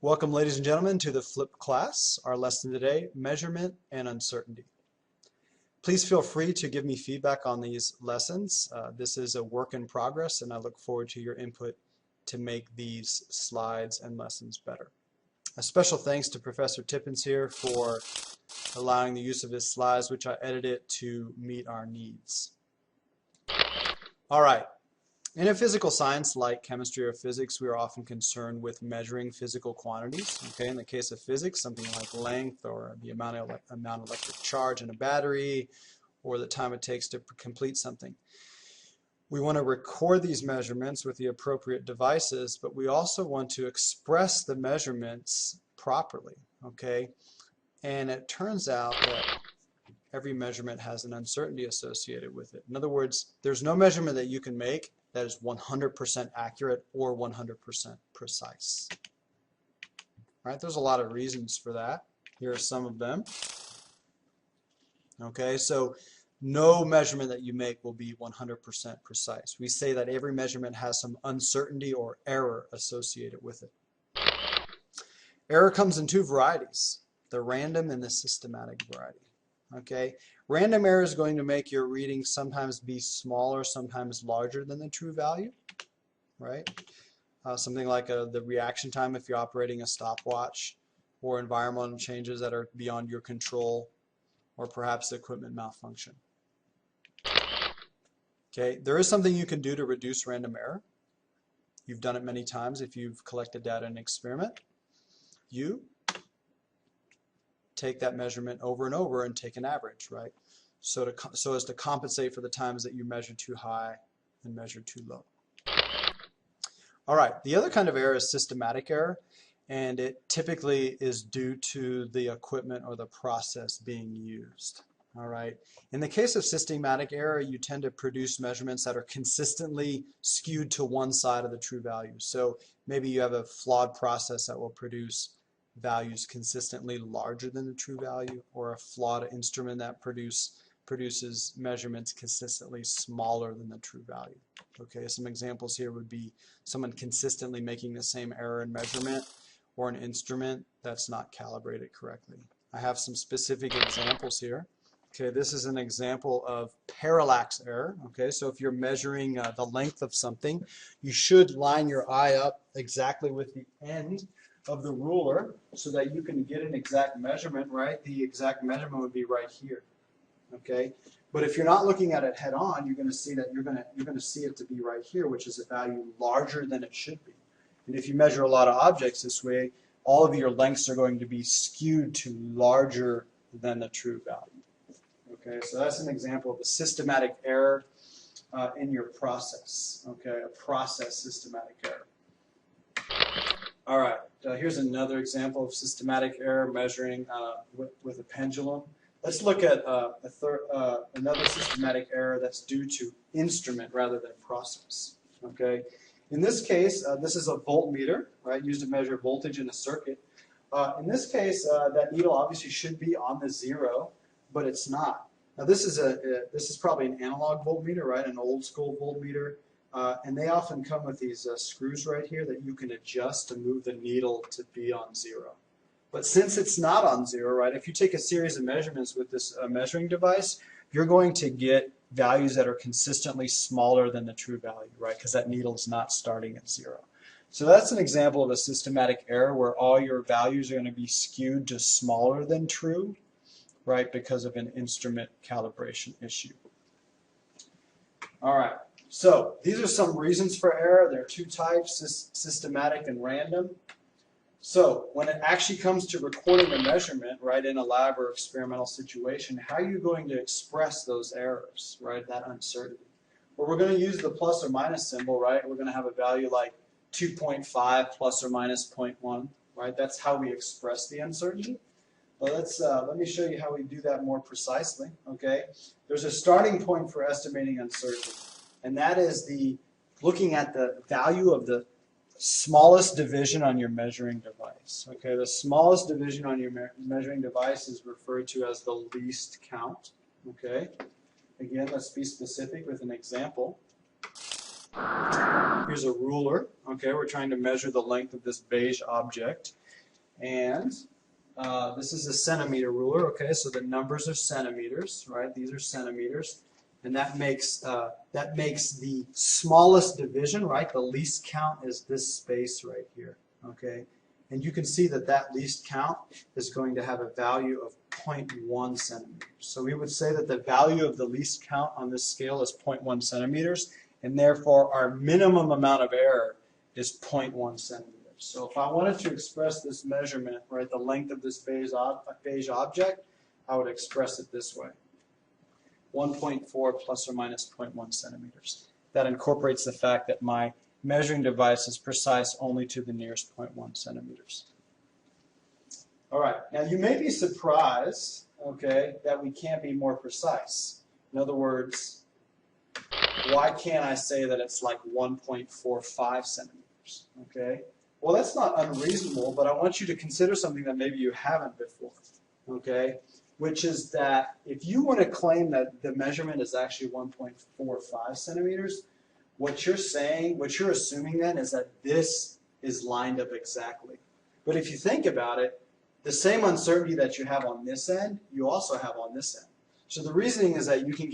Welcome, ladies and gentlemen, to the flipped class. Our lesson today, measurement and uncertainty. Please feel free to give me feedback on these lessons. This is a work in progress, and I look forward to your input to make these slides and lessons better. A special thanks to Professor Tippins here for allowing the use of his slides, which I edited to meet our needs. All right. In a physical science like chemistry or physics, we are often concerned with measuring physical quantities. Okay, in the case of physics, something like length or the amount of electric charge in a battery or the time it takes to complete something. We want to record these measurements with the appropriate devices, but we also want to express the measurements properly. Okay, and it turns out that every measurement has an uncertainty associated with it. In other words, there's no measurement that you can make that is 100% accurate or 100% precise. Right? There's a lot of reasons for that. Here are some of them. Okay, so no measurement that you make will be 100% precise. We say that every measurement has some uncertainty or error associated with it. Error comes in two varieties, the random and the systematic variety. Okay, random error is going to make your reading sometimes be smaller, sometimes larger than the true value, right? Something like the reaction time if you're operating a stopwatch, or environmental changes that are beyond your control, or perhaps equipment malfunction. Okay, there is something you can do to reduce random error. You've done it many times if you've collected data in an experiment. You take that measurement over and over and take an average, right? So as to compensate for the times that you measure too high and measure too low. All right, the other kind of error is systematic error, and it typically is due to the equipment or the process being used. All right, in the case of systematic error, you tend to produce measurements that are consistently skewed to one side of the true value. So maybe you have a flawed process that will produce values consistently larger than the true value, or a flawed instrument that produces measurements consistently smaller than the true value. Okay, some examples here would be someone consistently making the same error in measurement, or an instrument that's not calibrated correctly. I have some specific examples here. Okay, this is an example of parallax error. Okay, so if you're measuring the length of something, you should line your eye up exactly with the end of the ruler so that you can get an exact measurement, right? The exact measurement would be right here. Okay, but if you're not looking at it head on, you're going to see that you're going to see it to be right here, which is a value larger than it should be. And if you measure a lot of objects this way, all of your lengths are going to be skewed to larger than the true value. Okay, so that's an example of a systematic error in your process. Okay, a process systematic error. All right, here's another example of systematic error measuring with a pendulum. Let's look at another systematic error that's due to instrument rather than process. Okay, in this case, this is a voltmeter, right, used to measure voltage in a circuit. In this case, that needle obviously should be on the zero, but it's not. Now this is probably an analog voltmeter, right, an old school voltmeter. And they often come with these screws right here that you can adjust to move the needle to be on zero. But since it's not on zero, right, if you take a series of measurements with this measuring device, you're going to get values that are consistently smaller than the true value, right, because that needle is not starting at zero. So that's an example of a systematic error where all your values are going to be skewed to smaller than true, right, because of an instrument calibration issue. All right. So these are some reasons for error. There are two types, systematic and random. So when it actually comes to recording a measurement, right, in a lab or experimental situation, how are you going to express those errors, right, that uncertainty? Well, we're going to use the plus or minus symbol, right? We're going to have a value like 2.5 plus or minus 0.1, right? That's how we express the uncertainty. Well, let me show you how we do that more precisely, okay? There's a starting point for estimating uncertainty. And that is looking at the value of the smallest division on your measuring device. Okay, the smallest division on your measuring device is referred to as the least count. Okay, again, let's be specific with an example. Here's a ruler. Okay, we're trying to measure the length of this beige object. And this is a centimeter ruler, okay? So the numbers are centimeters, right? These are centimeters. And that makes the smallest division, right? The least count is this space right here, okay? And you can see that that least count is going to have a value of 0.1 centimeters. So we would say that the value of the least count on this scale is 0.1 centimeters, and therefore our minimum amount of error is 0.1 centimeters. So if I wanted to express this measurement, right, the length of this beige object, I would express it this way. 1.4 plus or minus 0.1 centimeters. That incorporates the fact that my measuring device is precise only to the nearest 0.1 centimeters. All right, now you may be surprised, okay, that we can't be more precise. In other words, why can't I say that it's like 1.45 centimeters, okay? Well, that's not unreasonable, but I want you to consider something that maybe you haven't before, okay? Which is that if you want to claim that the measurement is actually 1.45 centimeters, what you're assuming then is that this is lined up exactly. But if you think about it, the same uncertainty that you have on this end, you also have on this end. So the reasoning is that you can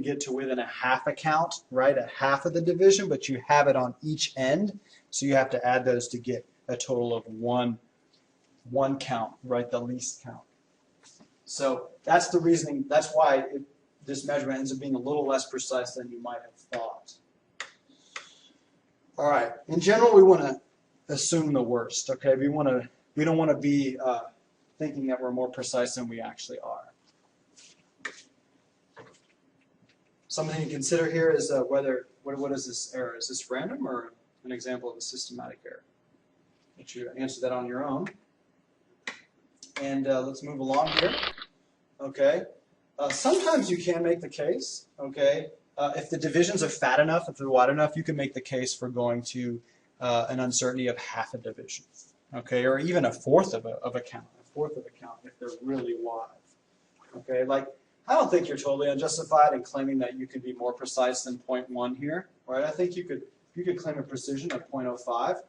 get to within a half a count, right? A half of the division, but you have it on each end. So you have to add those to get a total of one count, right? The least count. So that's the reasoning. That's why this measurement ends up being a little less precise than you might have thought. All right. In general, we want to assume the worst. Okay. We don't want to be thinking that we're more precise than we actually are. Something to consider here is what is this error? Is this random or an example of a systematic error? Let you answer that on your own. And let's move along here. Okay. Sometimes you can make the case, okay, if the divisions are fat enough, if they're wide enough, you can make the case for going to an uncertainty of half a division, okay, or even a fourth of a count if they're really wide, okay. Like, I don't think you're totally unjustified in claiming that you can be more precise than 0.1 here, right? I think you could claim a precision of 0.05,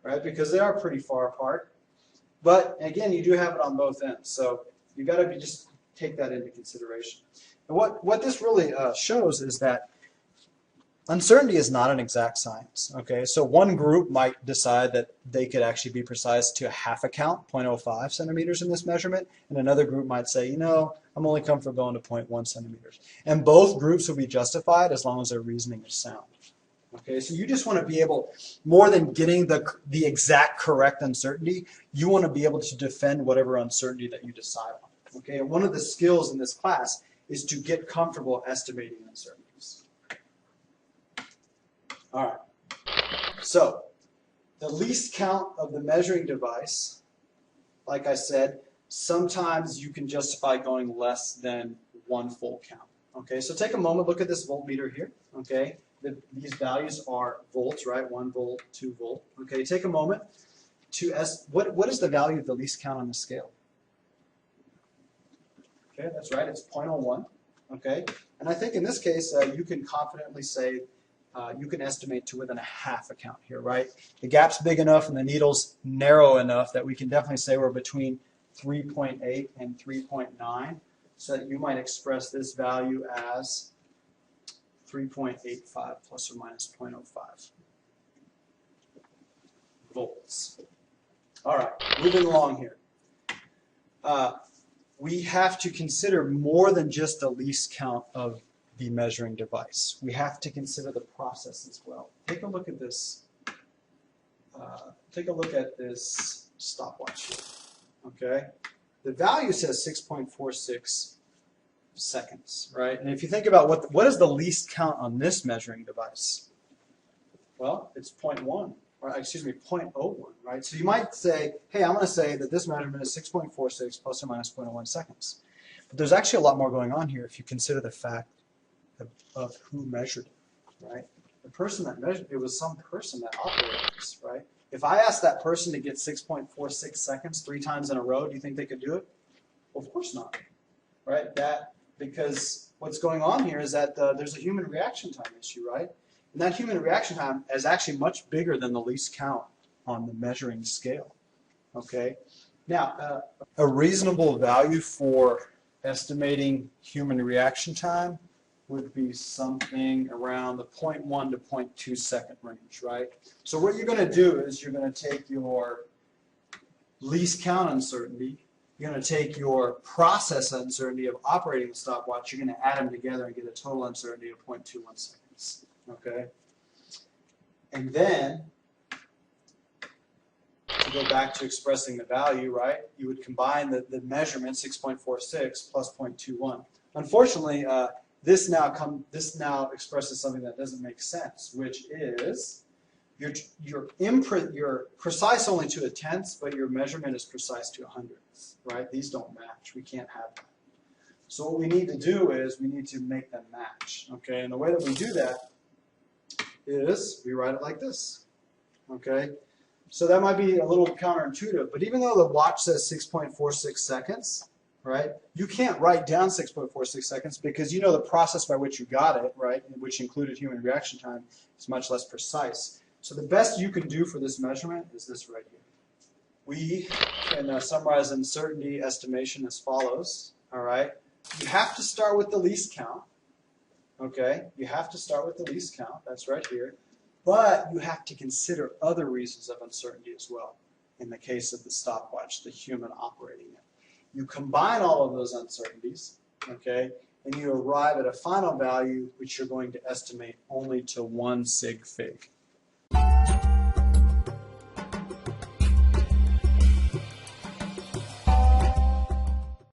right, because they are pretty far apart. But again, you do have it on both ends, so you got to just take that into consideration. And what this really shows is that uncertainty is not an exact science. Okay, so one group might decide that they could actually be precise to a half a count, 0.05 centimeters in this measurement, and another group might say, you know, I'm only comfortable going to 0.1 centimeters. And both groups will be justified as long as their reasoning is sound. Okay, so you just want to be able, more than getting the exact correct uncertainty, you want to be able to defend whatever uncertainty that you decide on. Okay, and one of the skills in this class is to get comfortable estimating uncertainties. All right, so the least count of the measuring device, like I said, sometimes you can justify going less than one full count. Okay, so take a moment, look at this voltmeter here. Okay. These values are volts, right? 1 volt, 2 volt. Okay, take a moment to what is the value of the least count on the scale? Okay, that's right, it's 0.01. Okay, and I think in this case you can confidently say you can estimate to within a half a count here, right? The gap's big enough and the needle's narrow enough that we can definitely say we're between 3.8 and 3.9, so that you might express this value as 3.85 plus or minus 0.05 volts. All right, moving along here. We have to consider more than just the least count of the measuring device. We have to consider the process as well. Take a look at this. Take a look at this stopwatch here. Okay, the value says 6.46 seconds, right? And if you think about what is the least count on this measuring device? Well, it's 0.1, or excuse me, 0.01, right? So you might say, hey, I'm going to say that this measurement is 6.46 plus or minus 0.01 seconds. But there's actually a lot more going on here if you consider the fact of who measured it, right? The person that measured it was some person that operated this, right? If I asked that person to get 6.46 seconds 3 times in a row, do you think they could do it? Well, of course not, right? Because what's going on here is that there's a human reaction time issue, right? And that human reaction time is actually much bigger than the least count on the measuring scale. Okay. Now, a reasonable value for estimating human reaction time would be something around the 0.1 to 0.2 second range, right? So what you're going to do is you're going to take your least count uncertainty, you're going to take your process uncertainty of operating the stopwatch, you're going to add them together and get a total uncertainty of 0.21 seconds, okay? And then, to go back to expressing the value, right, you would combine the measurement, 6.46 plus 0.21. Unfortunately, this now expresses something that doesn't make sense, which is you're precise only to a tenth, but your measurement is precise to a hundredth, right? These don't match. We can't have that. So what we need to do is we need to make them match, okay? And the way that we do that is we write it like this, okay? So that might be a little counterintuitive, but even though the watch says 6.46 seconds, right, you can't write down 6.46 seconds because you know the process by which you got it, right, which included human reaction time, is much less precise. So the best you can do for this measurement is this right here. We can summarize uncertainty estimation as follows, all right? You have to start with the least count, okay? You have to start with the least count, that's right here. But you have to consider other reasons of uncertainty as well. In the case of the stopwatch, the human operating it. You combine all of those uncertainties, okay, and you arrive at a final value which you're going to estimate only to 1 sig fig.